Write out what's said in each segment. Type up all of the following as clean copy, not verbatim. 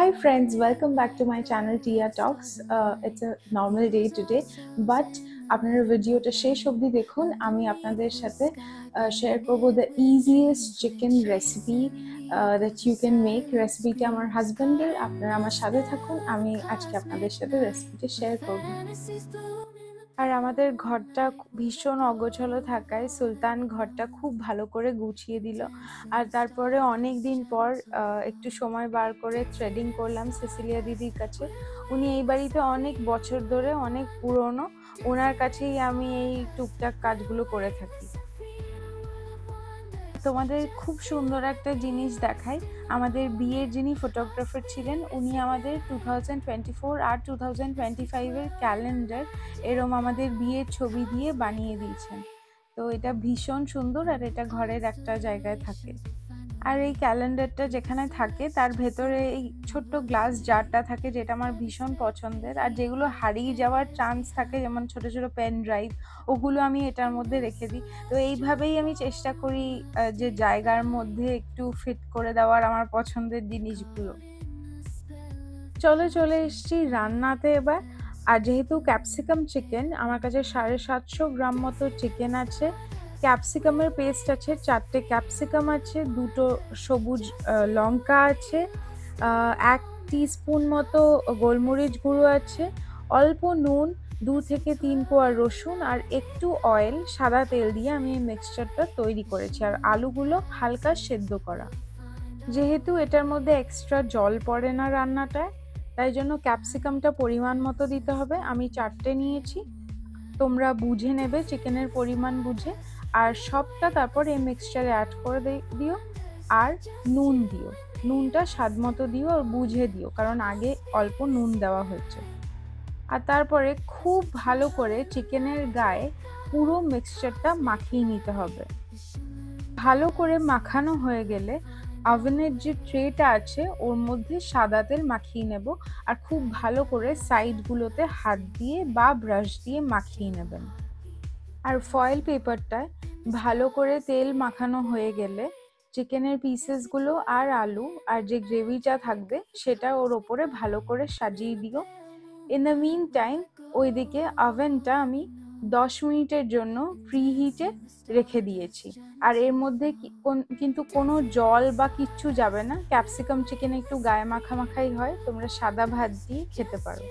Hi friends, welcome back to my channel Tia Talks. It's a normal day today, but আপনারা ভিডিওটা শেষ অবধি দেখুন। আমি আপনাদের সাথে শেয়ার করব the easiest chicken recipe that you can make. রেসিপিটা আমার হাজবেন্ডের। আপনারা আমার সাথে থাকুন, আমি আজকে আপনাদের সাথে রেসিপিটা শেয়ার করব। আর আমাদের ঘরটা ভীষণ অগোছালো থাকায় সুলতান ঘরটা খুব ভালো করে গুছিয়ে দিল। আর তারপরে অনেক দিন পর একটু সময় বার করে থ্রেডিং করলাম সিসিলিয়া দিদির কাছে। উনি এই বাড়িতে অনেক বছর ধরে, অনেক পুরনো, ওনার কাছেই আমি এই টুকটাক কাজগুলো করে থাকি। তোমাদের খুব সুন্দর একটা জিনিস দেখাই। আমাদের বিয়ের যিনি ফটোগ্রাফার ছিলেন, উনি আমাদের 2024 আর 2025-এর ক্যালেন্ডার এরম আমাদের বিয়ের ছবি দিয়ে বানিয়ে দিয়েছেন। তো এটা ভীষণ সুন্দর, আর এটা ঘরের একটা জায়গায় থাকে। আর এই ক্যালেন্ডারটা যেখানে থাকে তার ভেতরে এই ছোট্ট গ্লাস জারটা থাকে, যেটা আমার ভীষণ পছন্দের। আর যেগুলো হারিয়ে যাওয়ার চান্স থাকে, যেমন ছোট ছোট পেন ড্রাইভ, ওগুলো আমি এটার মধ্যে রেখে দিই। তো এইভাবেই আমি চেষ্টা করি যে জায়গার মধ্যে একটু ফিট করে দেওয়ার আমার পছন্দের জিনিসগুলো। চলে এসছি রান্নাতে এবার। আর যেহেতু ক্যাপসিকাম চিকেন, আমার কাছে 750 গ্রাম মতো চিকেন আছে। ক্যাপসিকামের পেস্ট আছে, 4টে ক্যাপসিকাম আছে, 2টো সবুজ লঙ্কা আছে, 1 টিস্পুন মতো গোলমরিচ গুঁড়ো আছে, অল্প নুন, 2 থেকে 3 কোয়া রসুন, আর একটু অয়েল, সাদা তেল দিয়ে আমি এই মিক্সচারটা তৈরি করেছি। আর আলুগুলো হালকা সেদ্ধ করা। যেহেতু এটার মধ্যে এক্সট্রা জল পড়ে না রান্নাটায়, তাই জন্য ক্যাপসিকামটা পরিমাণ মতো দিতে হবে। আমি 4টে নিয়েছি, তোমরা বুঝে নেবে চিকেনের পরিমাণ বুঝে। আর সবটা তারপর এই মিক্সচারে অ্যাড করে দিও। আর নুন দিও, নুনটা স্বাদ মতো দিও আর বুঝে দিও, কারণ আগে অল্প নুন দেওয়া হয়েছে। আর তারপরে খুব ভালো করে চিকেনের গায়ে পুরো মিক্সচারটা মাখিয়ে নিতে হবে। ভালো করে মাখানো হয়ে গেলে ওভেনের যে ট্রেটা আছে ওর মধ্যে সাদা তেল মাখিয়ে নেব। আর খুব ভালো করে সাইডগুলোতে হাত দিয়ে বা ব্রাশ দিয়ে মাখিয়ে নেবেন। আর ফয়েল পেপারটায় ভালো করে তেল মাখানো হয়ে গেলে চিকেনের পিসেসগুলো আর আলু আর যে গ্রেভিটা থাকবে সেটা ওর ওপরে ভালো করে সাজিয়ে দিও। ইন দ্য মিন টাইম ওইদিকে ওভেনটা আমি 10 মিনিটের জন্য প্রিহিটে রেখে দিয়েছি। আর এর মধ্যে কিন্তু কোনো জল বা কিচ্ছু যাবে না। ক্যাপসিকাম চিকেন একটু গায়ে মাখাই হয়, তোমরা সাদা ভাত দিয়ে খেতে পারো।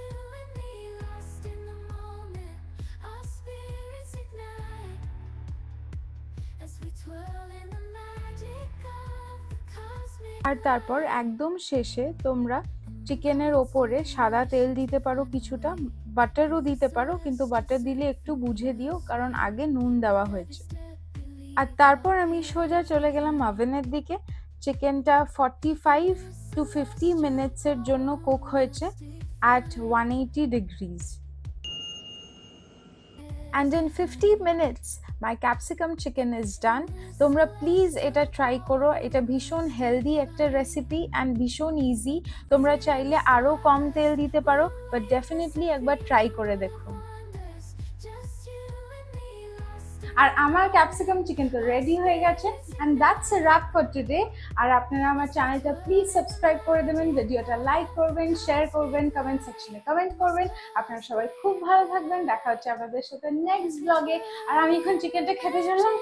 আর তারপর একদম শেষে তোমরা চিকেনের ওপরে সাদা তেল দিতে পারো, কিছুটা বাটারও দিতে পারো, কিন্তু বাটার দিলে একটু বুঝে দিও, কারণ আগে নুন দেওয়া হয়েছে। আর তারপর আমি সোজা চলে গেলাম ওভেনের দিকে। চিকেনটা 45 to 50 মিনিটসের জন্য কুক হয়েছে at 180 degrees. And in 50 minutes my capsicum chicken is done. তোমরা প্লিজ এটা ট্রাই করো। এটা ভীষণ হেলদি একটা রেসিপি অ্যান্ড ভীষণ ইজি। তোমরা চাইলে আরও কম তেল দিতে পারো, বাট ডেফিনেটলি একবার ট্রাই করে দেখো। আর আমার ক্যাপসিকাম চিকেন তো রেডি হয়ে গেছে, and that's a wrap for today. আর আপনারা আমার চ্যানেলটা প্লিজ সাবস্ক্রাইব করে দেবেন, ভিডিওটা লাইক করবেন, শেয়ার করবেন, কমেন্ট সেকশনে কমেন্ট করবেন। আপনারা সবাই খুব ভালো থাকবেন। দেখা হচ্ছে আপনাদের সাথে নেক্সট ব্লগে। আর আমি এখন চিকেনটা খেতে চললাম।